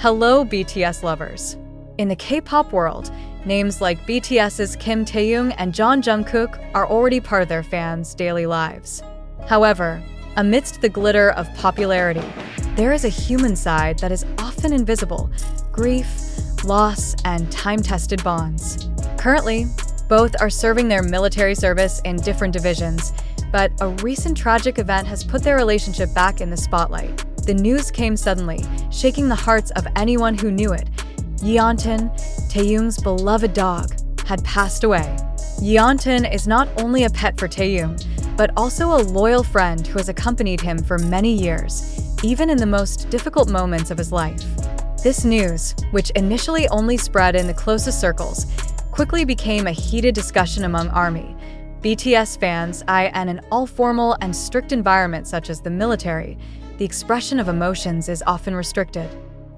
Hello, BTS lovers. In the K-pop world, names like BTS's Kim Taehyung and Jungkook are already part of their fans' daily lives. However, amidst the glitter of popularity, there is a human side that is often invisible: grief, loss, and time-tested bonds. Currently, both are serving their military service in different divisions, but a recent tragic event has put their relationship back in the spotlight. The news came suddenly, shaking the hearts of anyone who knew it. Yeontan, Taehyung's beloved dog, had passed away. Yeontan is not only a pet for Taehyung, but also a loyal friend who has accompanied him for many years, even in the most difficult moments of his life. This news, which initially only spread in the closest circles, quickly became a heated discussion among ARMY, BTS fans, and in all formal and strict environments such as the military, the expression of emotions is often restricted.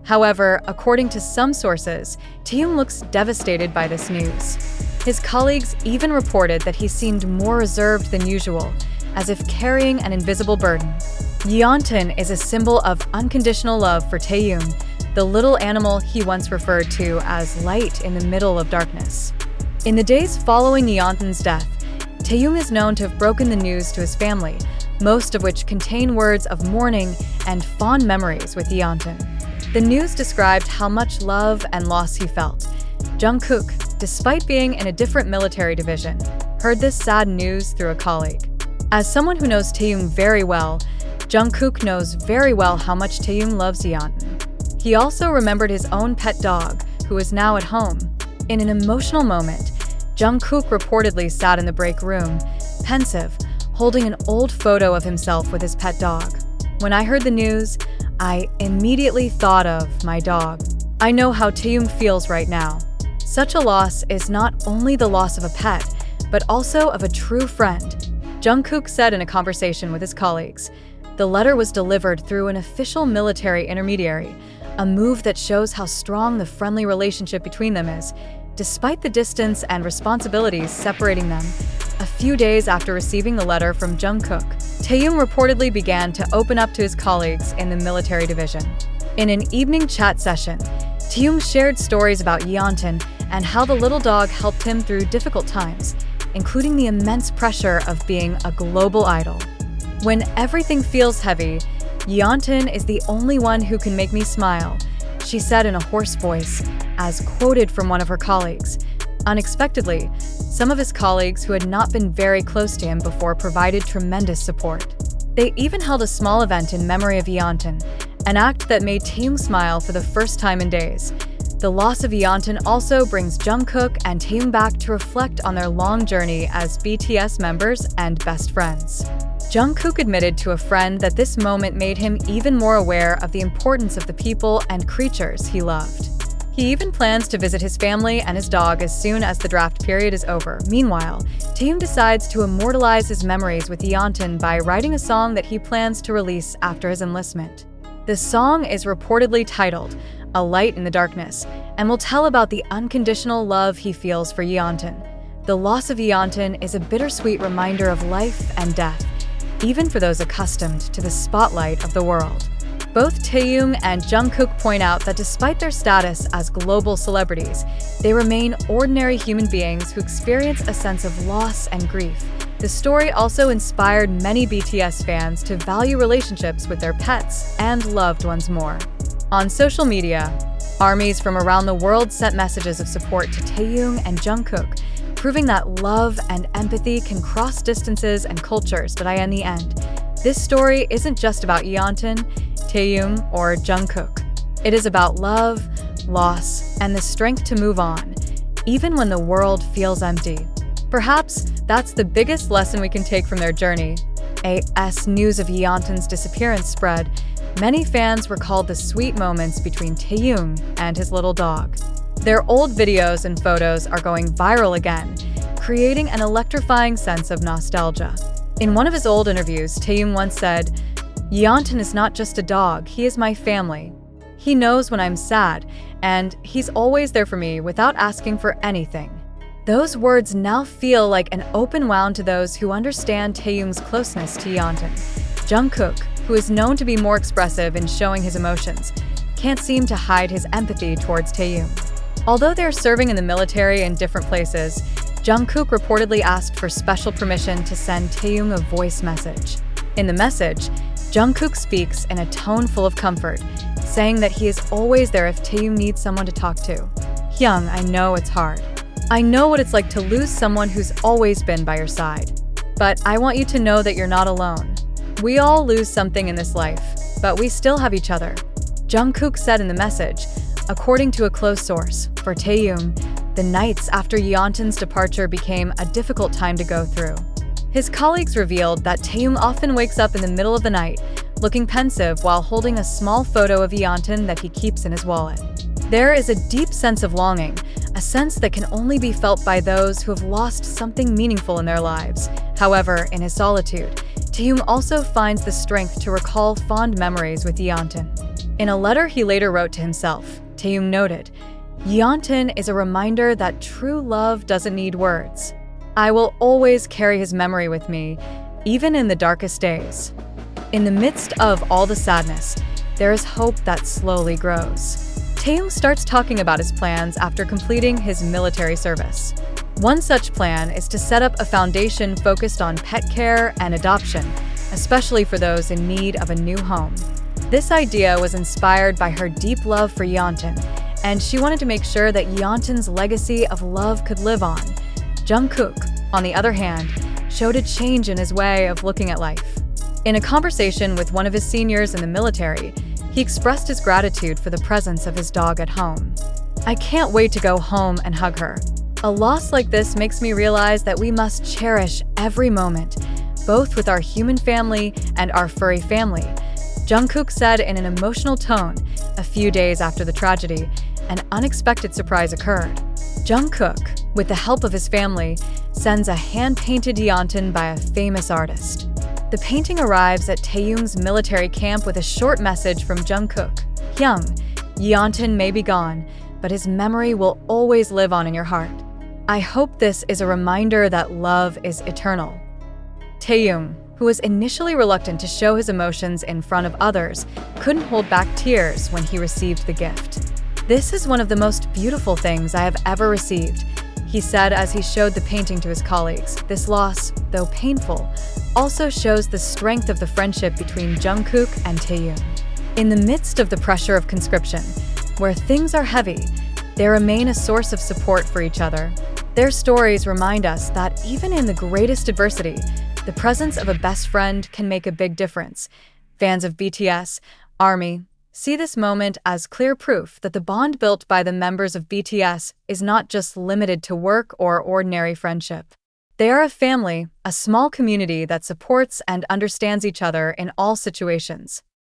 However, according to some sources, Taehyung looks devastated by this news. His colleagues even reported that he seemed more reserved than usual, as if carrying an invisible burden. Yeontan is a symbol of unconditional love for Taehyung, the little animal he once referred to as light in the middle of darkness. In the days following Yeontan's death, Taehyung is known to have broken the news to his family, most of which contain words of mourning and fond memories with Yeontan. The news described how much love and loss he felt. Jungkook, despite being in a different military division, heard this sad news through a colleague. As someone who knows Taehyung very well, Jungkook knows very well how much Taehyung loves Yeontan. He also remembered his own pet dog, who is now at home. In an emotional moment, Jungkook reportedly sat in the break room, pensive, holding an old photo of himself with his pet dog. When I heard the news, I immediately thought of my dog. I know how Taehyung feels right now. Such a loss is not only the loss of a pet, but also of a true friend. Jungkook said in a conversation with his colleagues. The letter was delivered through an official military intermediary, a move that shows how strong the friendly relationship between them is, despite the distance and responsibilities separating them. A few days after receiving the letter from Jungkook, Taehyung reportedly began to open up to his colleagues in the military division. In an evening chat session, Taehyung shared stories about Yeontan and how the little dog helped him through difficult times, including the immense pressure of being a global idol. When everything feels heavy, Yeontan is the only one who can make me smile, she said in a hoarse voice, as quoted from one of her colleagues. Unexpectedly, some of his colleagues who had not been very close to him before provided tremendous support. They even held a small event in memory of Yeontan, an act that made Taehyung smile for the first time in days. The loss of Yeontan also brings Jungkook and Taehyung back to reflect on their long journey as BTS members and best friends. Jungkook admitted to a friend that this moment made him even more aware of the importance of the people and creatures he loved. He even plans to visit his family and his dog as soon as the draft period is over. Meanwhile, Taehyung decides to immortalize his memories with Yeontan by writing a song that he plans to release after his enlistment. The song is reportedly titled "A Light in the Darkness" and will tell about the unconditional love he feels for Yeontan. The loss of Yeontan is a bittersweet reminder of life and death, even for those accustomed to the spotlight of the world. Both Taehyung and Jungkook point out that despite their status as global celebrities, they remain ordinary human beings who experience a sense of loss and grief. The story also inspired many BTS fans to value relationships with their pets and loved ones more. On social media, armies from around the world sent messages of support to Taehyung and Jungkook, proving that love and empathy can cross distances and cultures. But in the end, this story isn't just about Yeontan, Taehyung, or Jungkook. It is about love, loss, and the strength to move on, even when the world feels empty. Perhaps that's the biggest lesson we can take from their journey. As news of Yeontan's disappearance spread, many fans recalled the sweet moments between Taehyung and his little dog. Their old videos and photos are going viral again, creating an electrifying sense of nostalgia. In one of his old interviews, Taehyung once said, "Yeontan is not just a dog, he is my family. He knows when I'm sad, and he's always there for me without asking for anything." Those words now feel like an open wound to those who understand Taehyung's closeness to Yeontan. Jungkook, who is known to be more expressive in showing his emotions, can't seem to hide his empathy towards Taehyung. Although they're serving in the military in different places, Jungkook reportedly asked for special permission to send Taehyung a voice message. In the message, Jungkook speaks in a tone full of comfort, saying that he is always there if Taehyung needs someone to talk to. "Hyung, I know it's hard. I know what it's like to lose someone who's always been by your side. But I want you to know that you're not alone. We all lose something in this life, but we still have each other," Jungkook said in the message. According to a close source, for Taehyung, the nights after Yeontan's departure became a difficult time to go through. His colleagues revealed that Taehyung often wakes up in the middle of the night, looking pensive while holding a small photo of Yeontan that he keeps in his wallet. There is a deep sense of longing, a sense that can only be felt by those who have lost something meaningful in their lives. However, in his solitude, Taehyung also finds the strength to recall fond memories with Yeontan. In a letter he later wrote to himself, Taehyung noted, "Yeontan is a reminder that true love doesn't need words. I will always carry his memory with me, even in the darkest days." In the midst of all the sadness, there is hope that slowly grows. Taehyung starts talking about his plans after completing his military service. One such plan is to set up a foundation focused on pet care and adoption, especially for those in need of a new home. This idea was inspired by her deep love for Yeontan, and she wanted to make sure that Yeontan's legacy of love could live on. Jungkook, on the other hand, showed a change in his way of looking at life. In a conversation with one of his seniors in the military, he expressed his gratitude for the presence of his dog at home. "I can't wait to go home and hug her. A loss like this makes me realize that we must cherish every moment, both with our human family and our furry family," Jungkook said in an emotional tone. A few days after the tragedy, an unexpected surprise occurred. Jungkook, with the help of his family, sends a hand-painted Yeontan by a famous artist. The painting arrives at Taehyung's military camp with a short message from Jungkook. "Hyung, Yeontan may be gone, but his memory will always live on in your heart. I hope this is a reminder that love is eternal." Taehyung, who was initially reluctant to show his emotions in front of others, couldn't hold back tears when he received the gift. "This is one of the most beautiful things I have ever received," he said as he showed the painting to his colleagues. This loss, though painful, also shows the strength of the friendship between Jungkook and Taehyung. In the midst of the pressure of conscription, where things are heavy, they remain a source of support for each other. Their stories remind us that even in the greatest adversity, the presence of a best friend can make a big difference. Fans of BTS, ARMY, see this moment as clear proof that the bond built by the members of BTS is not just limited to work or ordinary friendship. They are a family, a small community that supports and understands each other in all situations.